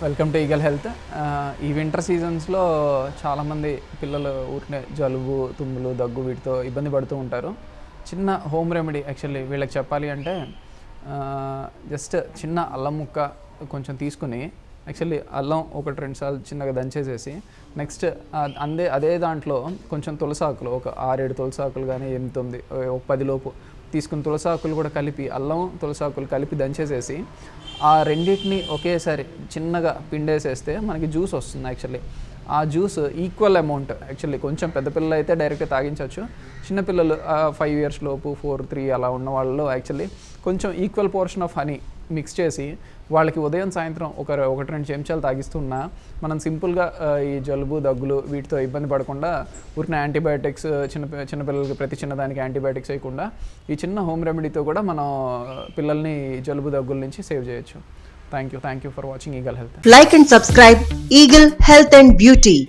Welcome to eagle health. ఈ winter సీజన్స్లో చాలామంది పిల్లలు ఊరినే జలుబు, తుమ్ములు, దగ్గు వీటితో ఇబ్బంది పడుతూ ఉంటారు. చిన్న హోమ్ రెమెడీ యాక్చువల్లీ వీళ్ళకి చెప్పాలి అంటే జస్ట్ చిన్న అల్లం ముక్క కొంచెం తీసుకుని, యాక్చువల్లీ అల్లం 1-2 సార్లు చిన్నగా దంచేసేసి, నెక్స్ట్ అదే దాంట్లో కొంచెం తులసాకులు, ఒక 6-7 తులసాకులు కానీ 8-9 ఒక 10 లోపు తీసుకుని తులసాకులు కూడా కలిపి, అల్లం తులసాకులు కలిపి దంచేసేసి ఆ రెండింటిని ఒకేసారి చిన్నగా పిండేసేస్తే మనకి జ్యూస్ వస్తుంది. యాక్చువల్లీ ఆ జ్యూస్ ఈక్వల్ అమౌంట్, యాక్చువల్లీ కొంచెం పెద్ద పిల్లలు అయితే డైరెక్ట్గా తాగించవచ్చు. చిన్నపిల్లలు 5 years లోపు 4-3 అలా ఉన్న వాళ్ళలో యాక్చువల్లీ కొంచెం equal portion of honey mix చేసి వాళ్ళకి ఉదయం సాయంత్రం 1-2 చెంచాలు తాగిస్తున్నా మనం సింపుల్గా ఈ జలుబు, దగ్గులు వీటితో ఇబ్బంది పడకుండా, ఊరిన యాంటీబయాటిక్స్ చిన్నపిల్లలకి ప్రతి చిన్నదానికి యాంటీబయాటిక్స్ వేయకుండా ఈ చిన్న హోమ్ రెమెడీతో కూడా మనం పిల్లల్ని జలుబు, దగ్గుల నుంచి సేవ్ చేయొచ్చు. Thank you for watching eagle health. Like and subscribe Eagle Health and Beauty.